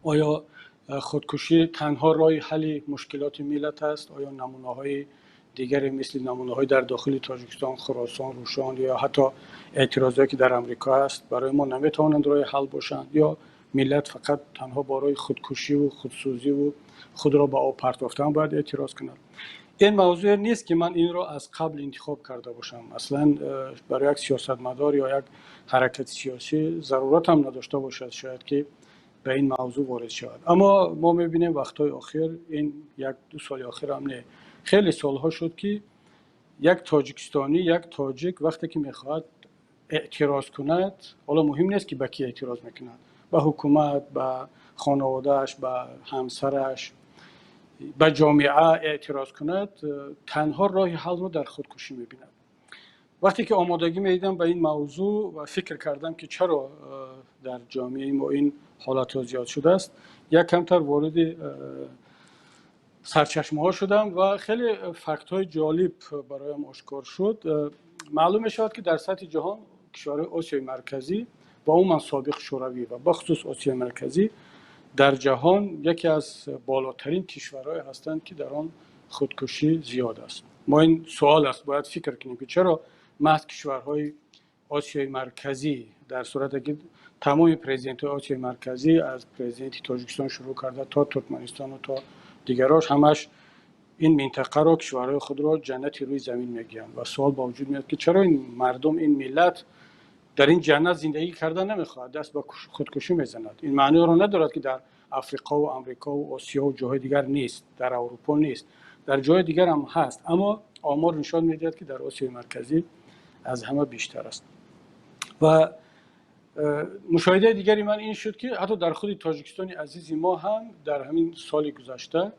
آیا خودکشی تنها راه حل مشکلات ملت است؟ آیا نمونه‌های دیگری مثل نمونه‌های در داخل تاجیکستان، خراسان، روشان یا حتی اعتراضاتی که در آمریکا است برای ما نمیتوانند راه حل باشند؟ یا ملت فقط تنها برای خودکشی و خودسوزی و خود را به آب پرتافتن باید اعتراض کند؟ این موضوع نیست که من این را از قبل انتخاب کرده باشم. اصلا برای یک سیاستمدار یا یک حرکت سیاسی ضرورت هم نداشته باشد شاید که به این موضوع وارد شود. اما ما می‌بینیم وقت‌های اخیر، این یک دو سال اخیر هم نه، خیلی سالها شد که یک تاجیکستانی، یک تاجیک وقتی که می‌خواهد اعتراض کند، حالا مهم نیست که به کی اعتراض می‌کند، به حکومت، به خانواده‌اش، به همسرش، به جامعه اعتراض کند، تنها راه حل رو در خودکشی می‌بیند. وقتی که آمادگی می‌دیدم به این موضوع و فکر کردم که چرا در جامعه ما این حالات زیاد شده است، یک کمتر وارد سرچشمه‌ها شدم و خیلی فکت‌های جالب برایم آشکار شد. معلوم شد که در سطح جهان کشورهای آسیای مرکزی و عموما سابق شوروی و بخصوص آسیای مرکزی در جهان یکی از بالاترین کشورهای هستند که در آن خودکشی زیاد است. ما این سوال است باید فکر کنیم که چرا محض کشورهای آسیای مرکزی، در صورتی که تمام پرزیدنت‌های آسیای مرکزی از پرزیدنت تاجیکستان شروع کرده تا ترکمنستان و تا دیگراش، همش این منطقه را، کشورهای خود را جنت روی زمین میگیرند و سوال با وجود میاد که چرا این مردم، این ملت در این جنت زندگی کردن نمیخواد، دست به خودکشی میزند. این معنی را ندارد که در افریقا و امریکا و آسیا و جاهای دیگر نیست، در اروپا نیست، در جای دیگر هم هست، اما آمار نشان میدهد که در آسیای مرکزی از همه بیشتر است. و مشاهده دیگری من این شد که حتی در خود تاجیکستان عزیز ما هم در همین سال گذشته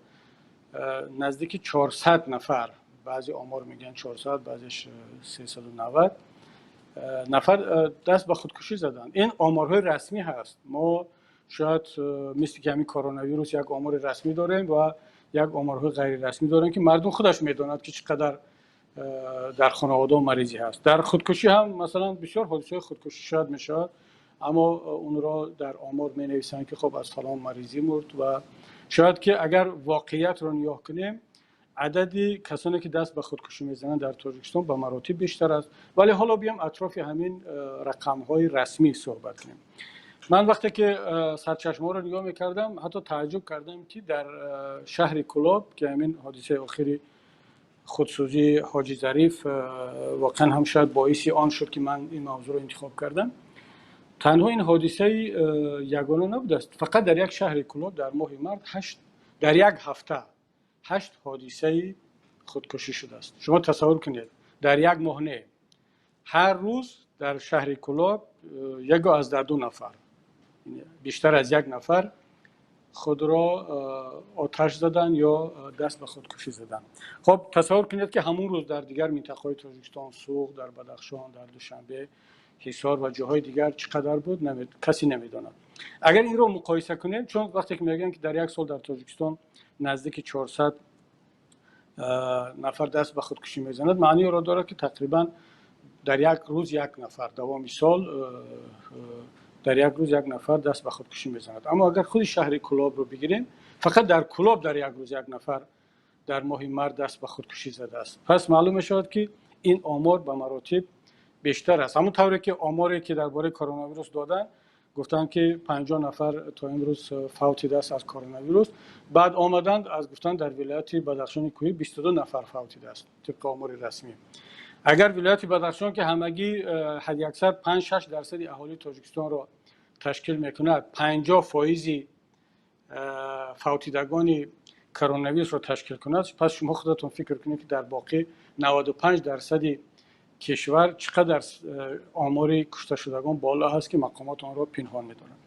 نزدیک 400 نفر، بعضی آمار میگن 400، بعضیش 390 نفر دست به خودکشی زدن. این آمارهای رسمی هست. ما شاید مثل که همین کرونا ویروس یک آمار رسمی داریم و یک آمارهای غیر رسمی داریم که مردم خودش میدوند که چقدر در خانواده مریضی هست. در خودکشی هم مثلا بسیار حادثه خودکشی شاید میشه، اما اون را در آمار می نویسند که خب از فلان مریضی مرد و شاید که اگر واقعیت رو نگاه کنیم عددی کسانی که دست به خودکشی میزنند در تاجیکستان به مراتب بیشتر است. ولی حالا بیام اطراف همین رقم‌های رسمی صحبت کنیم. من وقتی که سرچشمه‌ها رو نگاه می‌کردم حتی تعجب کردم که در شهر کلاب که همین حادثه اخیری خودسوزی حاجی ظریف واقعا هم شاید باعث آن شد که من این موضوع رو انتخاب کردم، تنها این حادثه یگانه نبوده است. فقط در یک شهر کلاب در ماه مارس در یک هفته 8 حادثه خودکشی شده است. شما تصور کنید در یک ماه نه، هر روز در شهر کلاب یک از در 2 نفر، بیشتر از یک نفر خود را آتش زدن یا دست به خودکشی زدن. خب تصور کنید که همون روز در دیگر منطقه‌های تاجیکستان، سوغد، در بدخشان، در دوشنبه، حصار و جاهای دیگر چقدر بود کسی نمیداند. اگر این رو مقایسه کنیم، چون وقتی که میگن که در یک سال در تاجیکستان نزدیک 400 نفر دست به خودکشی میزند، معنی را دارد که تقریبا در یک روز یک نفر، دوام سال در یک روز یک نفر دست به خودکشی میزند. اما اگر خود شهر کلاب رو بگیریم، فقط در کلاب در یک روز یک نفر در ماه مارس دست به خودکشی زده است. پس معلوم شد که این آمار به مراتب بیشتر است. همون طوری که آماری که درباره کرونا ویروس دادن، گفتن که 50 نفر تا امروز فوت دست از کرونا ویروس، بعد آمدند از گفتن در ولایت بدخشان کوهی 22 نفر فوت دست طبق آمار رسمی. اگر ولایت بدخشان که همگی حد اکثر 5-6% اهالی تاجیکستان را تشکیل میکند 50% فوتیدگان کرونا ویروس را تشکیل کند، پس شما خودتون فکر کنید که در باقی 95% کشور چقدر آمار کشته شدگان بالا هست که مقامات آن را پنهان می‌دارند.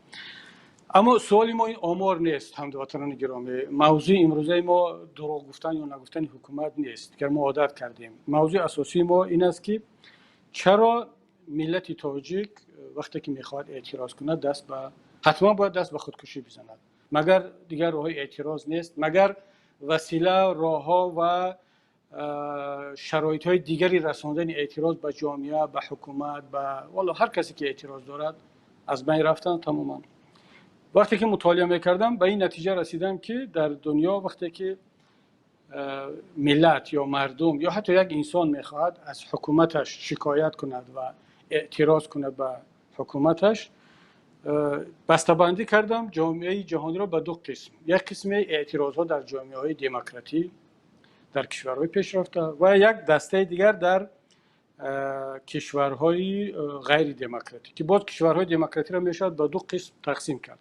اما سوالی ما این آمار نیست هموطنان گرامی. موضوع امروزه ما دروغ گفتن یا نگفتن حکومت نیست که ما عادت کردیم. موضوع اساسی ما این است که چرا ملت تاجیک وقتی که میخواد اعتراض کند حتما باید دست به خودکشی بزند؟ مگر دیگر راه اعتراض نیست؟ مگر وسیله، راهها و شرایط‌های دیگری رساندن اعتراض به جامعه، به حکومت، به والا هر کسی که اعتراض دارد از بین رفتن تماما؟ وقتی که مطالعه میکردم به این نتیجه رسیدم که در دنیا وقتی که ملت یا مردم یا حتی یک انسان میخواهد از حکومتش شکایت کند و اعتراض کند به حکومتش، بسته‌بندی کردم جامعه جهانی را به دو قسم. یک قسم اعتراض ها در جامعه های دموکراتی در کشورهای پیشرفته و یک دسته دیگر در کشورهای غیر دموکراتی که باز کشورهای دموکراتی را میشد به دو قسم تقسیم کرد.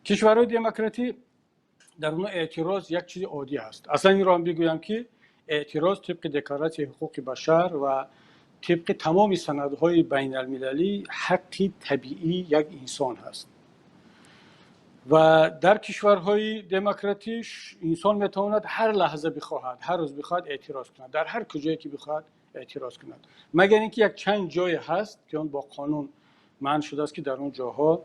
کشورهای دموکراتی در اون اعتراض یک چیز عادی است. اصلا این را هم بگویم که اعتراض طبق دکلراسیون حقوق بشر و طبق تمام سندهای بین المللی حقی طبیعی یک انسان هست و در کشورهای دموکراتیش انسان میتواند هر لحظه بخواهد، هر روز بخواهد اعتراض کند، در هر کجایی که بخواهد اعتراض کند، مگر اینکه یک چند جای هست که اون با قانون منع شده است که در اون جاها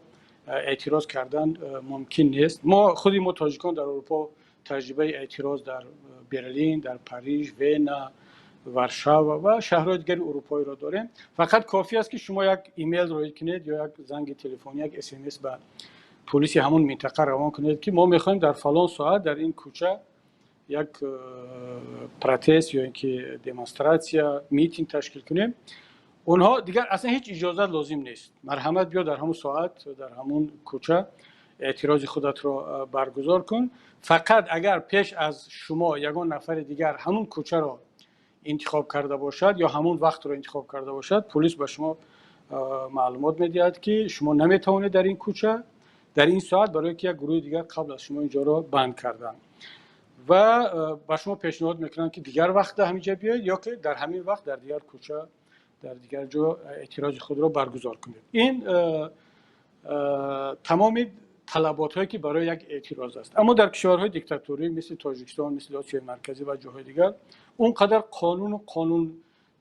اعتراض کردن ممکن نیست. ما تاجیکان در اروپا تجربه اعتراض در برلین، در پاریس، وین، وارشاوا و شهرهای دیگر اروپایی را داریم. فقط کافی است که شما یک ایمیل روی کنید یا یک زنگ تلفنی، یک اس ام اس به پلیس همون منطقه روان کنید که ما میخوایم در فلان ساعت در این کوچه یک پروتست یا اینکه دمونستراسیا میتینگ تشکیل کنیم. اونها دیگر اصلا هیچ اجازه لازم نیست، مرحمت بیا در همون ساعت در همون کوچه اعتراض خودت را برگزار کن. فقط اگر پیش از شما یگان نفر دیگر همون کوچه را انتخاب کرده باشد یا همون وقت را انتخاب کرده باشد، پلیس به شما معلومات میدهد که شما نمیتوانید در این کوچه در این ساعت، برای که یک گروه دیگر قبل از شما اینجا را بند کردن و با شما پیشنهاد میکنن که دیگر وقت همینجا بیاید یا که در همین وقت در دیگر کوچه در دیگر جا اعتراض خود را برگزار کنید. این تمام طلبات هایی که برای یک اعتراض است. اما در کشورهای دیکتاتوری مثل تاجیکستان، مثل آسیای مرکزی و جاهای دیگر اونقدر قانون و قانون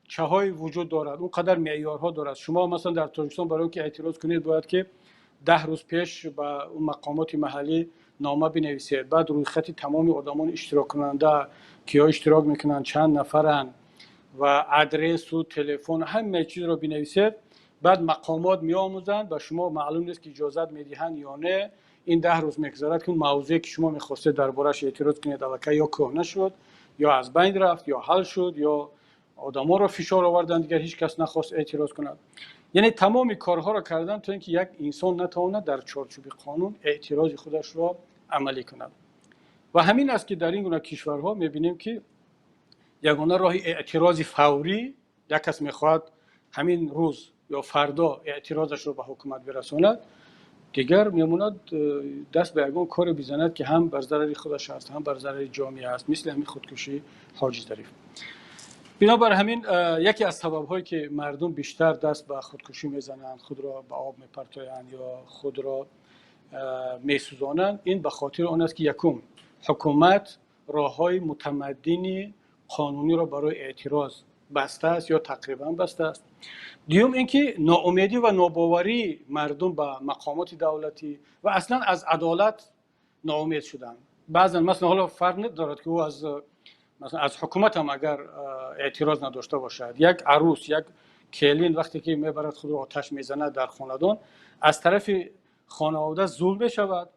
چهای وجود دارد، اونقدر معیارها دارد. شما مثلا در تاجیکستان برای اینکه اعتراض کنید باید که 10 روز پیش با اون مقامات محلی نامه بنویسید، بعد روی خط تمام آدمان اشتراک کننده کیا اشتراک میکنن، چند نفرن و آدرس و تلفن همه چیز رو بنویسید. بعد مقامات میآموزند و شما معلوم نیست که اجازت میدهند یا نه. این 10 روز میگذرد که موضوعی که شما میخواستید دربارش اعتراض کنید الکی یا کهنه شد یا از بین رفت یا حل شد یا آدما رو فشار آوردن دیگر هیچ کس نخواست اعتراض کند. یعنی تمام کارها را کردن تا اینکه یک انسان نتواند در چارچوب قانون اعتراض خودش را عملی کند. و همین است که در این گونه کشورها میبینیم که یگانه راه اعتراض فوری، یک کس میخواد همین روز یا فردا اعتراضش رو به حکومت برساند، دیگر میموند دست به یگان کار بزند که هم بر ضرر خودش است هم بر ضرر جامعه است، مثل همین خودکشی حاجی ظریف. بنابر همین یکی از سبب‌هایی که مردم بیشتر دست به خودکشی میزنند، خود را به آب میپرتایند یا خود را میسوزانند، این به خاطر آن است که یکم حکومت راه‌های متمدنی قانونی را برای اعتراض بسته است یا تقریبا بسته است. دوم اینکه ناامیدی و ناباوری مردم به مقامات دولتی و اصلا از عدالت ناامید شدند. بعضا مثلا حالا فرق ندارد که او مثلا از حکومت هم اگر اعتراض نداشته باشد، یک عروس، یک کلین وقتی که میبرد خود را آتش میزند در خاندان، از طرف خانواده ظلم بشود،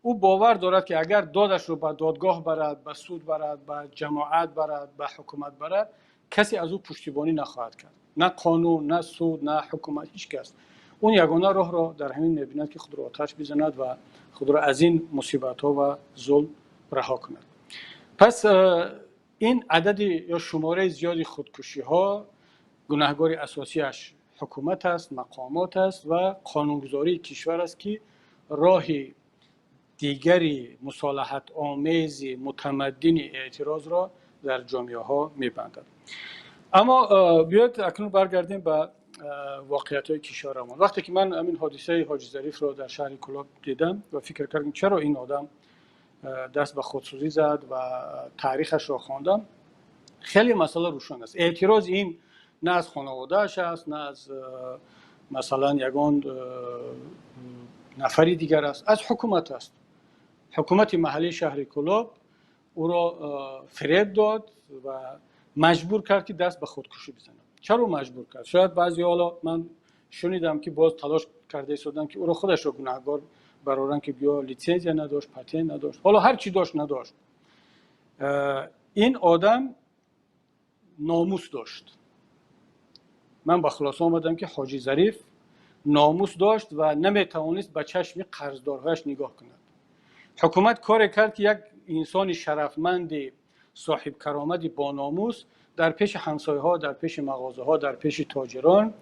او باور دارد که اگر دادش رو به دادگاه برد، به سود برد، به جماعت برد، به حکومت برد، کسی از او پشتیبانی نخواهد کرد، نه قانون، نه سود، نه حکومت، هیچ کس. اون یگانه راه را در همین میبیند که خود را آتش بزند و خود را از این مصیبت ها و ظلم رها کند. پس این عدد یا شماره زیادی خودکشی ها گناهکار اساسیش حکومت است، مقامات است و قانونگذاری کشور است که راه دیگری مصالحت آمیز متمدن اعتراض را در جامعه ها میبندد. اما بیاید اکنون برگردیم به واقعیت های کشورمان. وقتی که من همین حادثه حاجی ظریف را در شهر کلاب دیدم و فکر کردم چرا این آدم دست به خودسوزی زد و تاریخش را خواندم، خیلی مسئله روشن است. اعتراض این نه از خانواده‌اش است، نه از مثلا یگان نفری دیگر است، از حکومت است. حکومت محلی شهر کلاب او را فریب داد و مجبور کرد که دست به خودکشی بزند. چرا مجبور کرد؟ شاید بعضی حالا من شنیدم که باز تلاش کرده شدن که او را خودش را گناهکار برای اینکه بیا لیسانس نداشت، پتن نداشت، حالا هر چی داشت نداشت. این آدم ناموس داشت. من با خلاصه آمدم که حاجی ظریف ناموس داشت و نمیتوانست به چشم قرضدارهایش نگاه کند. حکومت کار کرد که یک انسان شرفمند صاحب کرامتی با ناموس در پیش همسایه ها، در پیش مغازه ها، در پیش تاجران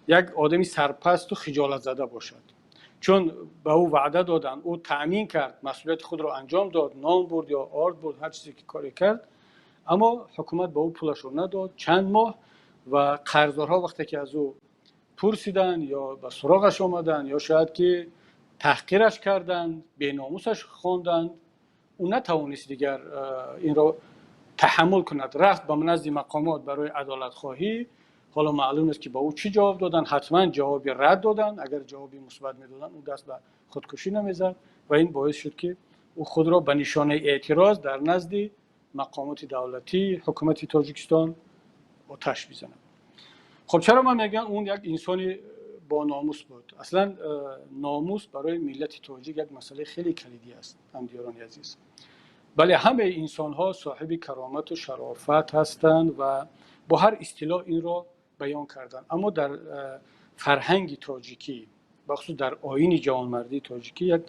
یک آدمی سرپست و خجالت زده باشد. چون به او وعده دادن، او تأمین کرد، مسئولیت خود را انجام داد، نام برد یا آرد برد، هر چیزی که کاری کرد، اما حکومت به او پولش را نداد چند ماه. و قرضدارها وقتی که از او پرسیدن یا به سراغش آمدن یا شاید که تحقیرش کردند، بی‌ناموسش خواندند، او نتوانست دیگر این را تحمل کند، رفت به نزد مقامات برای عدالت خواهی. حالا معلوم است که با او چی جواب دادن. حتما جواب رد دادن. اگر جوابی مثبت میدادن او دست به خودکشی نمیزد و این باعث شد که او خود را به نشانه اعتراض در نزد مقامات دولتی حکومت تاجیکستان آتش بزنه. خب چرا من میگم اون یک انسانی با ناموس بود؟ اصلا ناموس برای ملت تاجیک یک مسئله خیلی کلیدی است همدیاران عزیز. بله، همه انسان ها صاحب کرامت و شرافت هستند و با هر اصطلاح این را بیان کردن، اما در فرهنگ تاجیکی، بخصوص در آیین جوانمردی تاجیکی، یک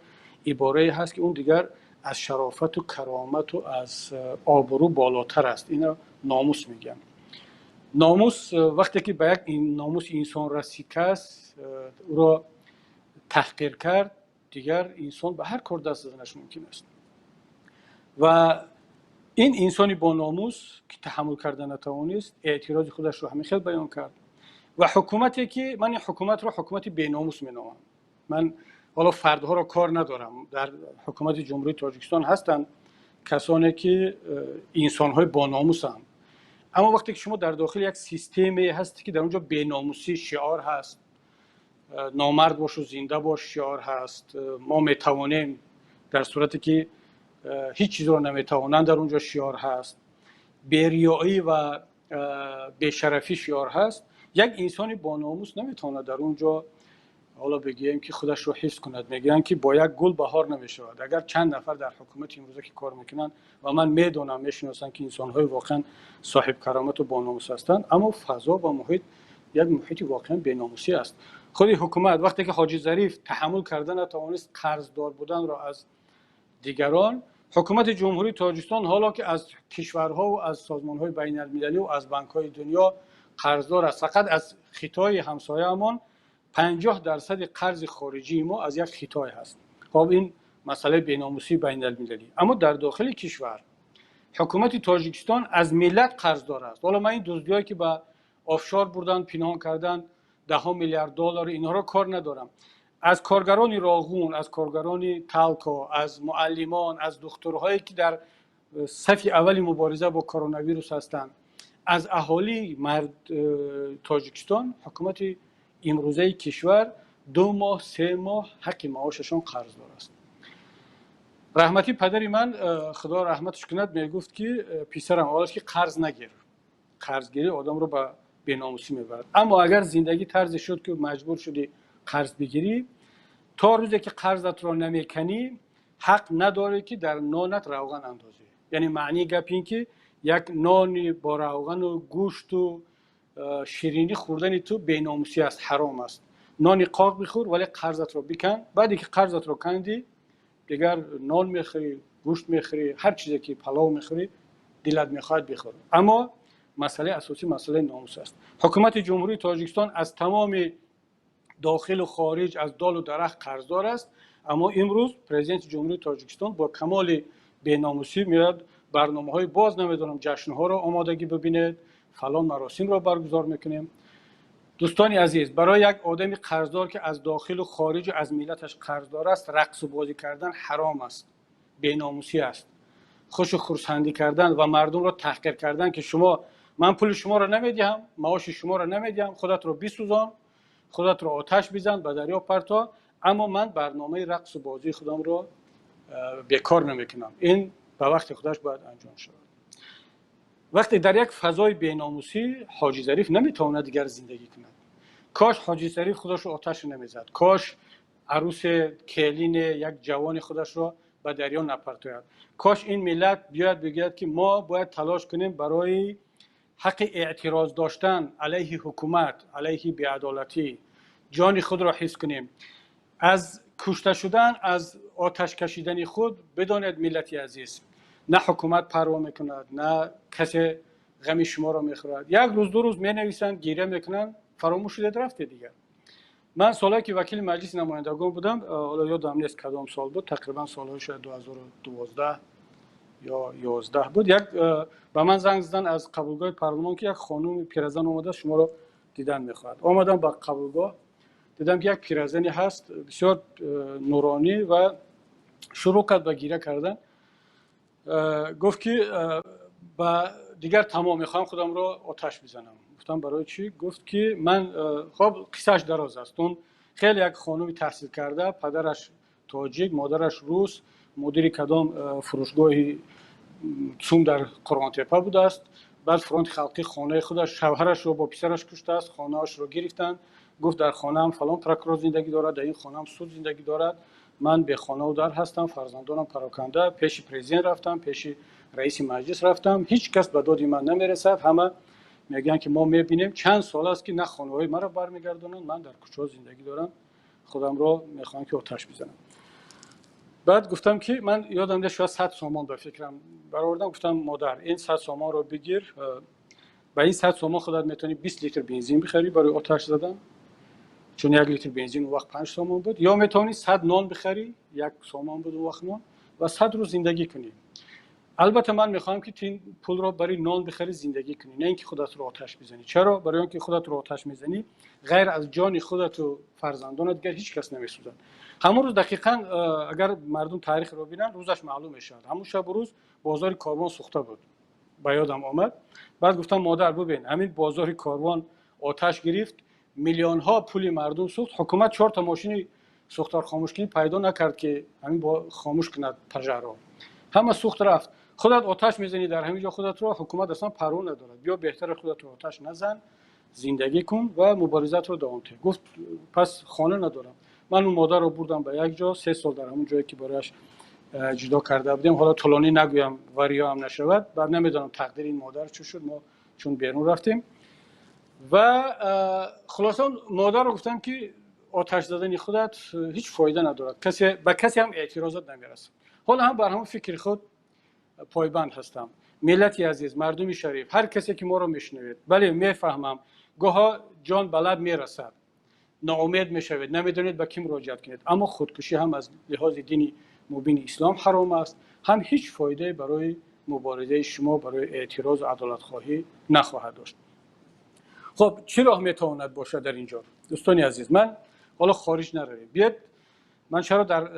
عباره هست که اون دیگر از شرافت و کرامت و از آبرو بالاتر است. اینا ناموس میگن. ناموس وقتی که به یک ناموس انسان را شکست، او را تحقیر کرد، دیگر انسان به هر کار دست زدنش ممکن است. و این انسانی با ناموس که تحمل کردن نتوانست، اعتراض خودش رو همین خیلی بیان کرد. و حکومتی که من این حکومت رو حکومت بی‌ناموس می‌نامم. من حالا فردها را کار ندارم. در حکومت جمهوری تاجیکستان هستند کسانی که انسان‌های با ناموسند، اما وقتی که شما در داخل یک سیستمی هستی که در اونجا بی‌ناموسی شعار هست، نامرد باش و زنده باش شعار هست، ما میتوانیم در صورتی که هیچ چیز رو نمیتوانند در اونجا شعار هست، بی‌ریایی و بی‌شرفی شعار هست، یک انسانی با ناموس نمیتواند در اونجا حالا بگیم که خودش رو حفظ کند. میگن که با یک گل بهار نمیشود. اگر چند نفر در حکومت امروزه که کار میکنن و من میدونم میشناسن که انسان‌های واقعا صاحب کرامت و با ناموس هستند، اما فضا و محیط یک محیط واقعا بی‌ناموسی است. خود حکومت وقتی که حاجی ظریف تحمل کردن نتوانست قرضدار بودن را از دیگران، حکومت جمهوری تاجیکستان حالا که از کشورها و از سازمان‌های بین‌المللی و از بانک‌های دنیا قرضدار است، فقط از خطای همسایه‌مان 50% قرض خارجی ما از یک خطای هست. خب این مسئله بی‌ناموسی بین‌المللی. اما در داخل کشور حکومت تاجیکستان از ملت قرضدار است. حالا من این دزدیایی که به آفشور بردن، پنهان کردن 10 میلیارد دلار، اینها را کار ندارم. از کارگران راغون، از کارگران تالکا، از معلمان، از دکترهایی که در صف اول مبارزه با کرونا ویروس هستند، از اهالی مرد تاجیکستان، حکومت امروزه کشور 2 ماه 3 ماه حق معاششان قرضدار است. رحمتی پدری من خدا رحمتش کند میگفت که پسرم اولش که قرض نگیر، قرضگیری آدم رو به بی‌ناموسی میبرد، اما اگر زندگی طرز شد که مجبور شدی قرض بگیری، تا روزی که قرضت را نمیکنی حق نداری که در نانت روغن اندازی. یعنی معنی گپ این که یک نان با روغن و گوشت و شیرینی خوردن تو بی‌ناموسی است، حرام است. نان قاق بخور ولی قرضت را بکن. بعدی که قرضت را کندی دیگر نان میخوری، گوشت میخوری، هر چیزی که پلاو میخوری دلت میخواد بخور. اما مسئله اساسی مسئله ناموس است. حکومت جمهوری تاجیکستان از تمام داخل و خارج از دال و درخت قرضدار است، اما امروز پرزیدنت جمهوری تاجیکستان با کمال بی‌ناموسی میاد برنامه‌های باز نمیدونم جشن‌ها را آمادگی ببینید، فلان مراسم را برگزار میکنیم. دوستان عزیز، برای یک آدمی قرضدار که از داخل و خارج از ملتش قرضدار است، رقص و بازی کردن حرام است، بی‌ناموسی است. خوش و خرسندی کردن و مردم را تحقیر کردن که شما، من پول شما را نمیدهم، معاش شما را نمیدهم، خودت را بسوزان، خودت را آتش بزن، به دریا پرتا، اما من برنامه رقص و بازی خودم را بیکار نمیکنم. این به وقت خودش باید انجام شود. وقتی در یک فضای بی‌ناموسی حاجی ظریف نمیتواند دیگر زندگی کند. کاش حاجی ظریف خودش رو آتش نمیزد، کاش عروس کلین یک جوان خودش را به دریا نپرتاید. کاش این ملت بیاد بگوید که ما باید تلاش کنیم برای حق اعتراض داشتن علیه حکومت، علیه بی‌عدالتی جان خود را حفظ کنیم. از کشته شدن، از آتش کشیدن خود بدانید ملتی عزیز، نه حکومت پروا میکند، نه کسی غم شما را میخورد. یک روز دو روز می نویسند، گیره میکنند، فراموش شده رفته دیگر. من سالی که وکیل مجلس نمایندگان بودم، حالا یادم نیست کدام سال بود، تقریبا سالهای شاید 2012 یا 11 بود، یک به من زنگ زدن از قبولگاه پارلمان که یک خانم پیرزن اومده شما رو دیدن میخواد. آمدم به قبولگاه، دیدم که یک پیرزنی هست بسیار نورانی و شروع کرد به گیره کردن. گفت که با دیگر تمام میخوام خودم رو آتش بزنم. گفتم برای چی؟ گفت که من خب قصهش دراز است. اون خیلی یک خانومی تحصیل کرده، پدرش تاجیک، مادرش روس، مدیر کدام فروشگاهی ثوم در قرآن تپه بوده است. بعد فرانت خلقی خانه خودش، شوهرش رو با پسرش کشته است، خانه‌اش رو گرفتن. گفت در خانه هم فلان پروکرور زندگی دارد، در این خانه هم سود زندگی دارد. من به خانه و در هستم، فرزندانم پراکنده، پیش پرزیدنت رفتم، پیش رئیس مجلس رفتم، هیچ کس به داد من نمیرسد. همه میگن که ما میبینیم چند سال است که نه خانه‌های مرا برمیگردونن، من در کوچه زندگی دارم، خودم رو میخوام که آتش بزنم. بعد گفتم که من یادم میاد شاید 100 سامان به فکرم برآوردم. گفتم مادر این 100 سامان رو بگیر، با این 100 سامان خودت میتونی 20 لیتر بنزین بخری برای آتش زدن، چون 1 لیتر بنزین اون وقت 5 سامان بود، یا میتونی 100 نان بخری، 1 سامان بود اون وقت نان، و 100 روز زندگی کنی. البته من میخوام که این پول رو برای نان بخری زندگی کنی، نه اینکه خودت رو آتش بزنی. چرا؟ برای اینکه خودت رو آتش میزنی غیر از جان خودت و فرزندانت دیگر هیچ کس نمیسوزد. همون روز دقیقاً اگر مردم تاریخ رو ببینن روزش معلوم میشه. همون شب و روز بازار کاروان سوخته بود. با یادم آمد. بعد گفتم مادر ببین همین بازار کاروان آتش گرفت، میلیون ها پول مردم سوخت، حکومت 4 تا ماشین سوختار خاموشکنی پیدا نکرد که همین با خاموش کند پژه را. همه سوخت رفت. خودت آتش میزنی در همین جا خودت رو، حکومت اصلا پروا ندارد. بیا بهتر خودت رو آتش نزن، زندگی کن و مبارزت رو دوام ده. گفت پس خانه ندارم. من اون مادر رو بردم به یک جا، 3 سال در همون جایی که برایش جدا کرده بودیم. حالا طولانی نگویم وریا هم نشود، بعد نمیدونم تقدیر این مادر چه شد. ما چون بیرون رفتیم و خلاصا مادر رو گفتم که آتش زدن خودت هیچ فایده ندارد، کسی به کسی هم اعتراضات نمیرسه. حالا هم بر همون فکر خود پایبند هستم. ملتی عزیز، مردمی شریف، هر کسی که ما رو میشنوید، بله میفهمم گاها جان بلد میرسد، ناامید میشوید، نمیدونید به کی مراجعت کنید، اما خودکشی هم از لحاظ دینی مبین اسلام حرام است، هم هیچ فایده برای مبارزه شما برای اعتراض و عدالت خواهی نخواهد داشت. خب چه راه میتواند باشه در اینجا؟ دوستان عزیز، من حالا خارج نرویم، بیاد من چرا در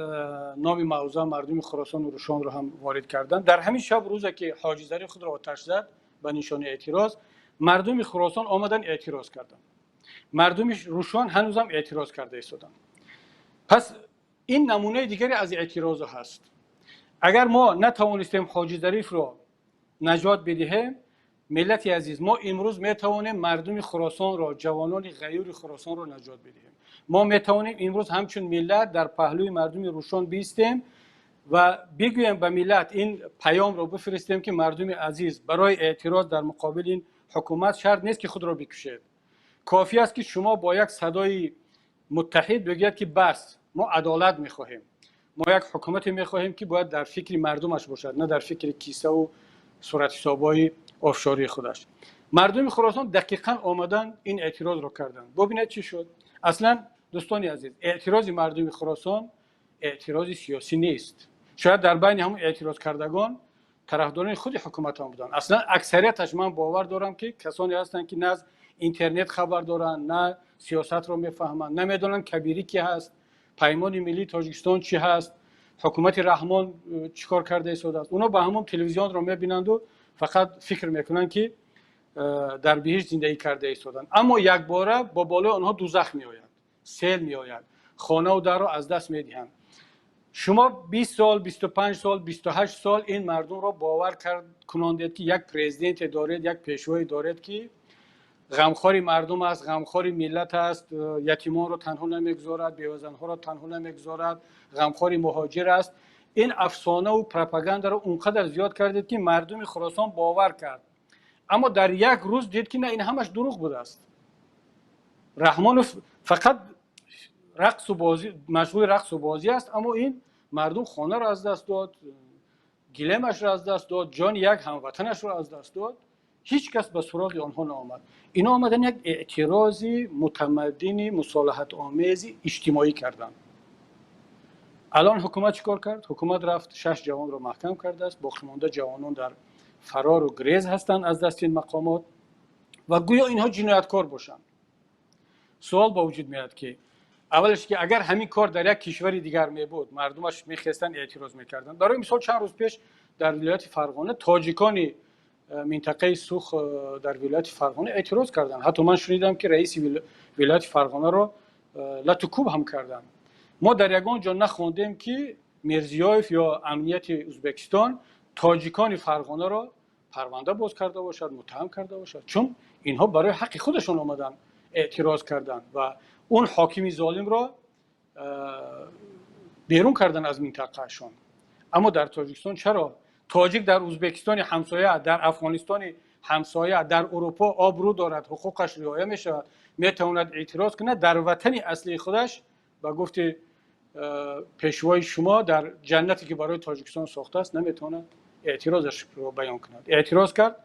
نام موضوع مردم خراسان و روشان رو هم وارد کردم. در همین شب روزی که حاجی ظریف خود را آتش زد به نشانه اعتراض، مردم خراسان آمدن اعتراض کردند. مردم روشان هنوزم اعتراض کرده ایستادند. پس این نمونه دیگری از اعتراض هست. اگر ما نتوانستیم حاجی ظریف را نجات بدهیم، ملت عزیز، ما امروز میتوانیم مردم خراسان را، جوانان غیور خراسان را نجات بدهیم. ما میتوانیم امروز همچون ملت در پهلوی مردم روشان بیستیم و بگویم به ملت، این پیام را بفرستیم که مردم عزیز، برای اعتراض در مقابل این حکومت شرط نیست که خود را بکشید. کافی است که شما با یک صدای متحد بگید که بس، ما عدالت میخواهیم، ما یک حکومت میخواهیم که باید در فکر مردمش باشد، نه در فکر کیسه و صورت حسابای آفشاری خودش. مردم خراسان دقیقاً آمدن این اعتراض رو کردن. ببینید چی شد. اصلا دوستان عزیز، اعتراض مردم خراسان اعتراض سیاسی نیست. شاید در بین همون اعتراض کردگان طرفداران خود حکومت هم بودن. اصلا اکثریتش من باور دارم که کسانی هستند که نه از اینترنت خبر دارن، نه سیاست رو میفهمن، نمیدونن کبیری کی هست، پیمان ملی تاجیکستان چی هست، حکومت رحمان چیکار کرده است. اونا با همون تلویزیون رو میبینند و فقط فکر میکنن که در بهشت زندگی کرده ایستادن. اما یک باره با بالای آنها دوزخ میآید، سیل میآید، خانه و در رو از دست میدهند. شما 20 سال، 25 سال، 28 سال این مردم را باور کناندید که یک پرزیدنت دارید، یک پیشوای دارید که غمخواری مردم است، غمخواری ملت است، یتیمان رو تنها نمیگذارد، بیوزنها رو تنها نمیگذارد، غمخواری مهاجر است. این افسانه و پروپاگاندا رو اونقدر زیاد کردید که مردم خراسان باور کرد. اما در یک روز دید که نه، این همش دروغ بوده است. رحمانوف فقط رقص و بازی، مشغول رقص و بازی است، اما این مردم خانه را از دست داد، گلمش را از دست داد، جان یک هموطنش را از دست داد. هیچ کس به سراغ آنها نآمد. اینا آمدن یک اعتراضی متمدنی مصالحت آمیزی اجتماعی کردند. الان حکومت چیکار کرد؟ حکومت رفت 6 جوان را محکم کرده است. باقی مانده جوانان در فرار و گریز هستند از دست این مقامات و گویا اینها جنایتکار باشند. سوال با وجود میاد که اولش که اگر همین کار در یک کشور دیگر می بود، مردمش میخواستن اعتراض میکردن. برای مثال چند روز پیش در ولایت فرغانه تاجیکان منطقه سوخ در ولایت فرغانه اعتراض کردند. حتی من شنیدم که رئیس ولایت فرغانه را لطوکوب هم کردند. ما در یگان جا نخوندیم که میرزیایف یا امنیت ازبکستان تاجیکان فرغانه را پرونده باز کرده باشد، متهم کرده باشد، چون اینها برای حق خودشون آمدن اعتراض کردند و اون حاکم ظالم را بیرون کردن از منطقهشون. اما در تاجیکستان چرا؟ تاجیک در ازبکستان همسایه، در افغانستان همسایه، در اروپا آبرو دارد، حقوقش رعایت میشود، میتواند اعتراض کنه. در وطن اصلی خودش و گفت پیشوای شما در جنتی که برای تاجیکستان ساخته است نمیتواند اعتراضش رو بیان کند. اعتراض کرد،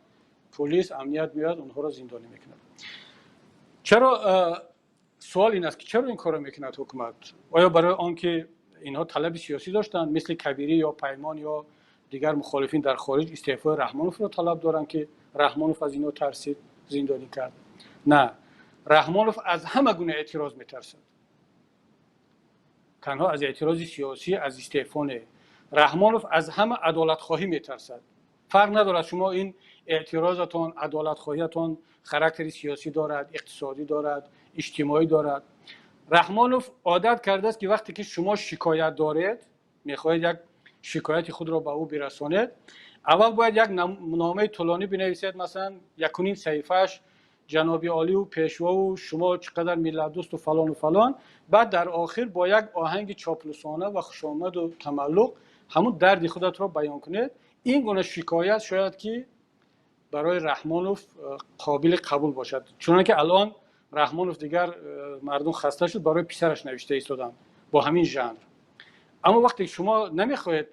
پلیس امنیت میاد اونها را زندانی میکند. چرا؟ سوال این است که چرا این کارو میکند حکومت؟ آیا برای آنکه اینها طلب سیاسی داشتند، مثل کبیری یا پیمان یا دیگر مخالفین در خارج استعفای رحمانوف را طلب دارند که رحمانوف از اینها ترسید زندانی کرد؟ نه، رحمانوف از همه گونه اعتراض میترسد، تنها از اعتراض سیاسی، از استعفا نه. رحمانوف از همه عدالت خواهی میترسد. فرق ندارد شما این اعتراضتون، عدالت خواهیتون خاراکتر سیاسی دارد، اقتصادی دارد، اجتماعی دارد. رحمانوف عادت کرده است که وقتی که شما شکایت دارید، میخواهید یک شکایت خود را به او برسانید، اول باید یک نامه طولانی بنویسید، مثلا 1.5 صفحه‌اش جناب عالی و پیشوا و شما چقدر ملت دوست و فلان و فلان. بعد در آخر با یک آهنگ چاپلوسانه و خوشامد و تملق همون درد خودت را بیان کنید. این گونه شکایت شاید که برای رحمانوف قابل قبول باشد، چون که الان رحمانوف دیگر مردم خسته شد، برای پسرش نوشته ایستادن با همین ژانر. اما وقتی شما نمیخواهید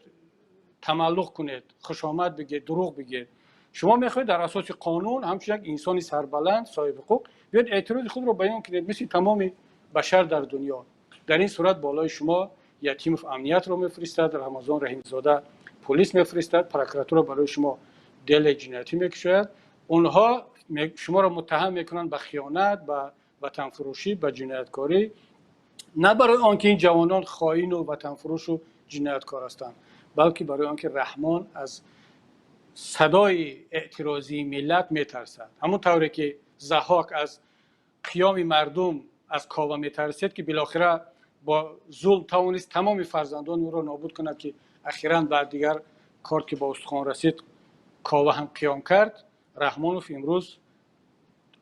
تملق کنید، خوشامد بگید، دروغ بگید، شما میخواهید در اساس قانون همچون یک انسان سربلند صاحب حقوق بیاید اعتراض خود را بیان کنید، مثل تمام بشر در دنیا. در این صورت بالای شما یتیموف امنیت رو میفرستد، رمضان رحیم‌زاده پلیس میفرستد، پروکراتور برای شما دل جنایتی میکشد. اونها شما را متهم میکنن به خیانت، به وطن فروشی، به جنایتکاری، نه برای آنکه این جوانان خائن و وطن فروش و جنایتکار هستند، بلکه برای آنکه رحمان از صدای اعتراضی ملت میترسد. همون طوری که ضحاک از قیام مردم از کاوه میترسید که بالاخره با ظلم توانست تمام فرزندان او را نابود کند، که اخیراً بعد دیگر کار که با استخوان رسید کاوه هم قیام کرد. رحمانوف امروز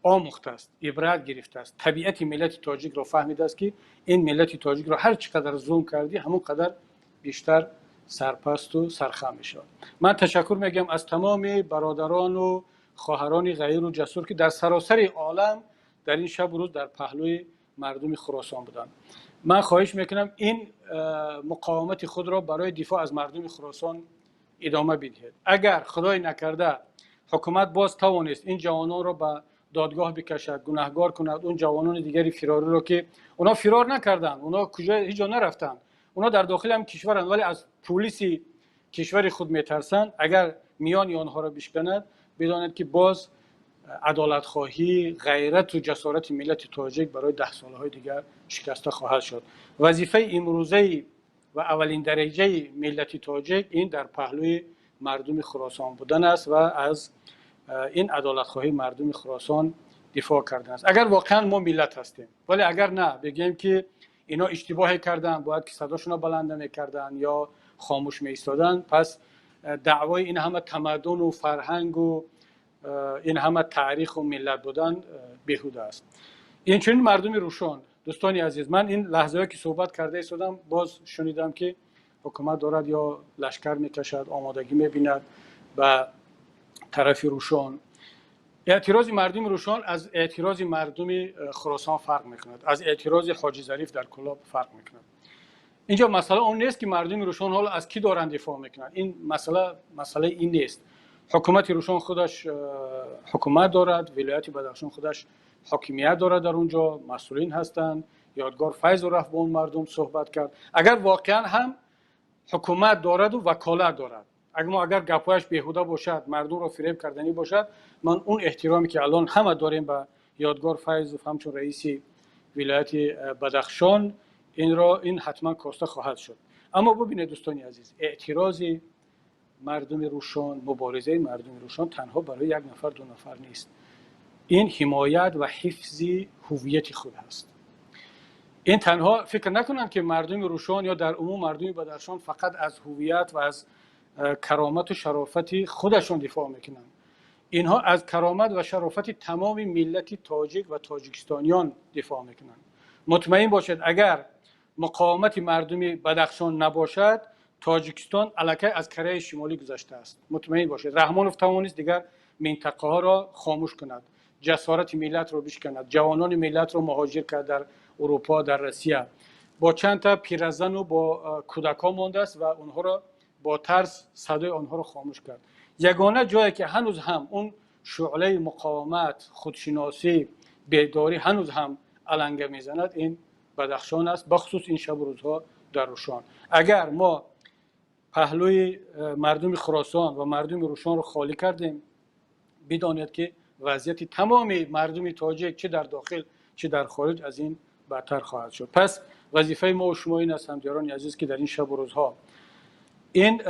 آموخته است، عبرت گرفته است، طبیعت ملت تاجیک را فهمیده است که این ملت تاجیک را هر چقدر ظلم کردی همون قدر بیشتر سرپست و سرخم میشود. من تشکر میگم از تمام برادران و خواهران غیر و جسور که در سراسر عالم در این شب و روز در پهلوی مردم خراسان بودند. من خواهش میکنم این مقاومت خود را برای دفاع از مردم خراسان ادامه بدهید. اگر خدای نکرده حکومت باز توانست این جوانان را به دادگاه بکشد، گناهکار کند، اون جوانان دیگری فراری را که اونا فرار نکردن، اونا کجا هیچ جا نرفتن، اونا در داخل هم کشورن ولی از پلیس کشور خود میترسن، اگر میان آنها را بشکند، بدانید که باز عدالت خواهی، غیرت و جسارت ملت تاجیک برای 10 سالهای دیگر شکسته خواهد شد. وظیفه امروزه و اولین درجه ملت تاجیک این در پهلوی مردم خراسان بودن است و از این عدالت خواهی مردم خراسان دفاع کردن است. اگر واقعا ما ملت هستیم، ولی اگر نه بگیم که اینا اشتباهی کردن، باید که صداشون رو بلند نمی‌کردن یا خاموش می‌ایستادن، پس دعوای این همه تمدن و فرهنگ و این همه تاریخ و ملت بودن بیهوده است. این چنین مردم روشن دوستانی عزیز، من این لحظه‌ای که صحبت کرده ایستادم باز شنیدم که حکومت دارد یا لشکر میکشد، آمادگی میبیند به طرف روشن. اعتراض مردم روشن از اعتراض مردم خراسان فرق میکند، از اعتراض حاجی ظریف در کلاب فرق میکند. اینجا مسئله اون نیست که مردم روشن حالا از کی دارند دفاع میکنند. این مسئله این نیست. حکومت روشن خودش حکومت دارد، ولایت بدخشان خودش حاکمیت دارد، در اونجا مسئولین هستند. یادگار فیض رفت با اون مردم صحبت کرد. اگر واقعا هم حکومت دارد و وکالت دارد، اگر گپایش بیهوده باشد، مردم را فریب کردنی باشد، من اون احترامی که الان همه داریم به یادگار فیض همچون رئیس ولایت بدخشان، این حتما کاسته خواهد شد. اما ببینید دوستانی عزیز، اعتراض مردم روشن، مبارزه مردم روشن تنها برای یک نفر دو نفر نیست. این حمایت و حفظ هویت خود هست. این تنها فکر نکنند که مردم روشن یا در عموم مردم بدخشان فقط از هویت و از کرامت و شرافت خودشون دفاع میکنند. اینها از کرامت و شرافت تمام ملت تاجیک و تاجیکستانیان دفاع میکنند. مطمئن باشید اگر مقاومت مردم بدخشان نباشد، تاجیکستان الکی از کره شمالی گذشته است. مطمئن باشید رحمانوف توانست دیگر منطقه ها را خاموش کند، جسارت ملت را بشکند، جوانان ملت را مهاجر کرد در اروپا، در روسیه. با چند تا پیرزن و با کودکان مانده است و اونها را با ترس صدای آنها را خاموش کرد. یگانه جایی که هنوز هم اون شعله مقاومت، خودشناسی، بیداری هنوز هم علنگه میزند، این بدخشان است، بخصوص این شب و روزها در روشن. اگر ما پهلوی مردم خراسان و مردم روشن رو خالی کردیم، بدانید که وضعیت تمام مردم تاجیک چه در داخل چه در خارج از این بدتر خواهد شد. پس وظیفه ما و شما این است همکاران عزیز که در این شب و روزها این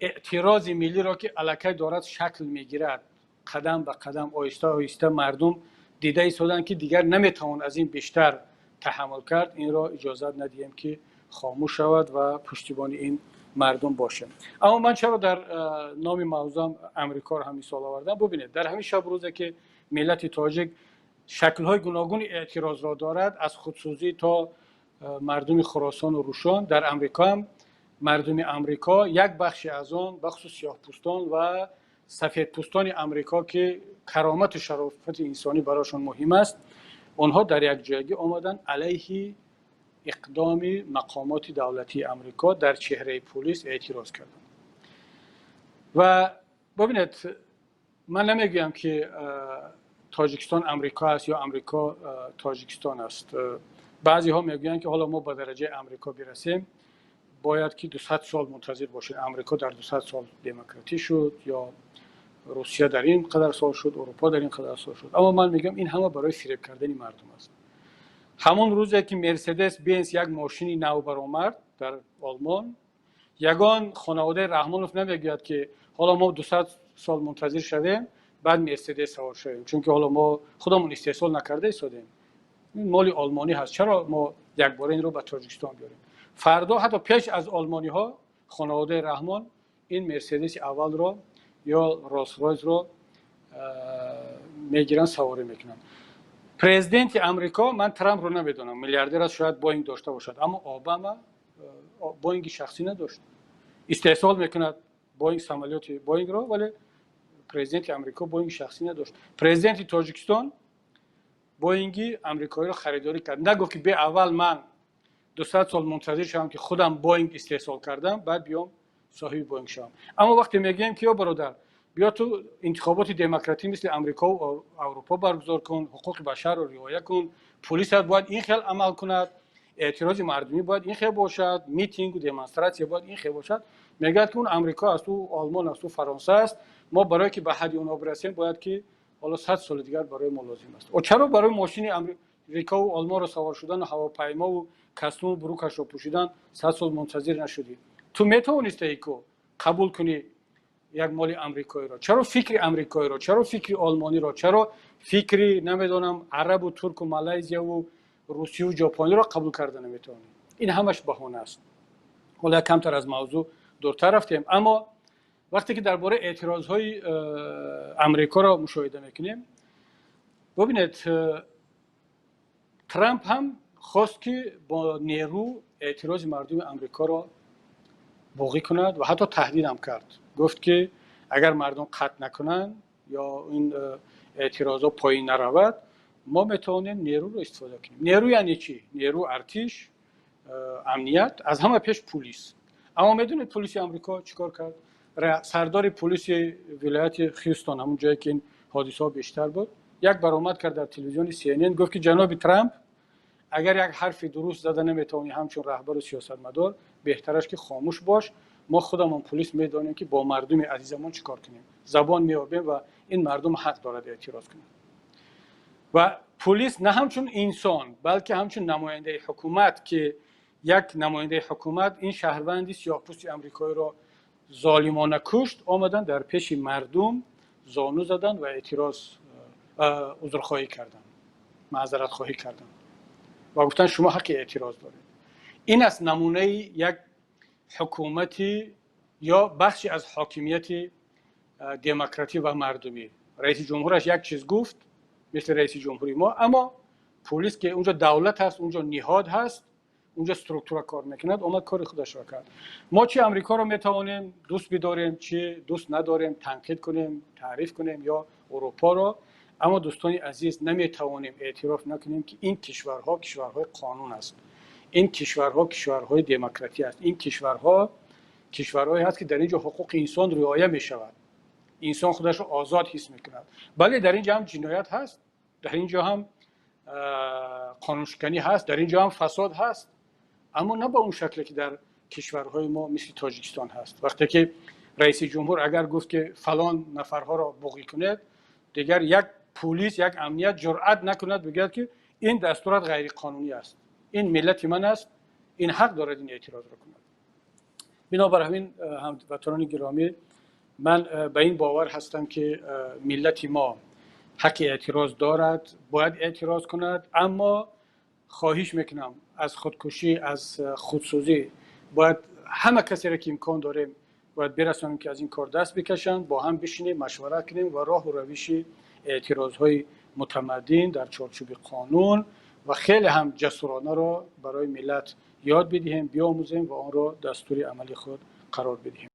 اعتراض ملی را که الکی دارد شکل میگیرد، قدم به قدم آهسته آهسته مردم دیده ایستادند که دیگر نمیتوان از این بیشتر تحمل کرد، این را اجازه ندهیم که خاموش شود و پشتیبان این مردم باشه. اما من چرا در نام موضوع امریکا را هم مثال آوردم؟ ببینید در همین شب روزه که ملت تاجیک شکل‌های گوناگون اعتراض را دارد، از خودسوزی تا مردم خراسان و روشن، در امریکا هم مردم امریکا یک بخش از آن، بخصوص سیاه‌پوستان و سفیدپوستان امریکا که کرامت و شرافت انسانی برایشان مهم است، آنها در یک جایگی آمدن علیه اقدام مقامات دولتی امریکا در چهره پلیس اعتراض کردند. و ببینید من نمیگم که تاجیکستان امریکا است یا امریکا تاجیکستان است. بعضی ها میگویند که حالا ما به درجه امریکا برسیم باید که 200 سال منتظر باشیم. امریکا در 200 سال دموکراتی شد یا روسیه در این قدر سال شد، اروپا در این قدر سال شد. اما من میگم این همه برای فریب کردن مردم است. همون روزی که مرسدس بنز یک ماشین نو برآورد در آلمان، یگان خانواده رحمانوف نمیگوید که حالا ما 200 سال منتظر شدیم بعد مرسدس سوار شدیم، چون که حالا ما خودمون استحصال نکرده ایستادیم، این مال آلمانی هست، چرا ما یک بار این رو به تاجیکستان بیاریم؟ فردا حتی پیش از آلمانی ها خانواده رحمان این مرسدس اول را یا رولز رویس را میگیرن سواری میکنن. پرزیدنت امریکا، من ترامپ رو نمیدونم، میلیاردر است، شاید بوینگ داشته باشد، اما اوباما بوینگ شخصی نداشت، استحصال میکند بوینگ سمالیات بوینگ رو، ولی پرزیدنت امریکا بوینگ شخصی نداشت. پرزیدنت تاجیکستان بوینگ امریکایی رو خریداری کرد، نگفت که به اول من 200 سال منتظر شدم که خودم بوینگ استحصال کردم بعد بیام صاحب بوینگ شدم. اما وقتی میگیم که یا برادر بیا تو انتخابات دموکراتی مثل امریکا و اروپا برگزار کن، حقوق بشر رو رعایت کن، پلیس باید این خیلی عمل کند، اعتراض مردمی باید این خیلی باشد، میتینگ و دمونستراسیون باید این خیلی باشد، میگه که اون امریکا است و آلمان است و فرانسه است، ما برای که به حد اونها برسیم باید که حالا 100 سال دیگر برای ما لازم است. و چرا برای ماشین امریکا و آلمان رو سوار شدن و هواپیما و کاستوم و بروکش رو پوشیدن 100 سال منتظر نشدی؟ تو میتونستی که قبول کنی یک مال امریکایی را؟ چرا فکر امریکایی را، چرا فکر آلمانی را، چرا فکر نمیدونم عرب و ترک و مالزیا و روسیه و ژاپنی را قبول کردن نمیتونی؟ این همش بهانه است. حالا کمتر از موضوع دورتر رفتیم، اما وقتی که درباره اعتراض‌های امریکا را مشاهده میکنیم، ببینید ترامپ هم خواست که با نیرو اعتراض مردم امریکا را بوقی کند و حتی تهدید هم کرد. گفت که اگر مردم قطع نکنند یا این اعتراضا پایین نرود، ما میتونیم نیرو رو استفاده کنیم. نیرو یعنی چی؟ نیرو ارتش، امنیت، از همه پیش پلیس. اما میدونید پلیس امریکا چیکار کرد؟ سردار پلیس ولایت هیوستن، همون جایی که این حادثه ها بیشتر بود، یک برآمد کرد در تلویزیون CNN، گفت که جناب ترامپ اگر یک حرف درست زده نمیتونی همچون رهبر و سیاستمدار، بهترش که خاموش باش. ما خودمون پلیس میدونیم که با مردم عزیزمون چیکار کنیم، زبان میابیم و این مردم حق دارد اعتراض کنند. و پلیس نه همچون انسان بلکه همچون نماینده حکومت، که یک نماینده حکومت این شهروندی سیاه‌پوست آمریکایی را ظالمانه کشت، آمدن در پیش مردم زانو زدن و اعتراض عذرخواهی کردن، معذرت خواهی کردن و گفتن شما حق اعتراض دارید. این است نمونه یک حکومتی یا بخشی از حاکمیت دموکراتی و مردمی. رئیس جمهورش یک چیز گفت مثل رئیس جمهوری ما، اما پلیس که اونجا دولت هست، اونجا نهاد هست، اونجا استرکتور کار میکند، اومد کار خودش را کرد. ما چه امریکا رو میتوانیم دوست بداریم، چه دوست نداریم، تنقید کنیم، تعریف کنیم، یا اروپا رو، اما دوستان عزیز نمیتوانیم اعتراف نکنیم که این کشورها کشورهای قانون است، این کشورها کشورهای دموکراتی است، این کشورها کشورهایی هست که در اینجا حقوق انسان رعایت میشود، انسان خودش رو آزاد حس میکند. بله در اینجا هم جنایت هست، در اینجا هم قانونشکنی هست، در اینجا هم فساد هست، اما نه با اون شکلی که در کشورهای ما مثل تاجیکستان هست. وقتی که رئیس جمهور اگر گفت که فلان نفرها را بوقی کنید، دیگر یک پلیس، یک امنیت جرأت نکند بگوید که این دستورات غیر قانونی است، این ملت من است، این حق دارد این اعتراض را کند. بنابر همین هموطنان گرامی، من به این باور هستم که ملت ما حق اعتراض دارد، باید اعتراض کند، اما خواهش میکنم از خودکشی، از خودسوزی باید همه کسی را که امکان داریم باید برسانیم که از این کار دست بکشن، با هم بشینیم مشورت کنیم و راه و روش اعتراضهای متمدن در چارچوب قانون و خیلی هم جسورانه را برای ملت یاد بدهیم، بیاموزیم و آن را دستور عملی خود قرار بدهیم.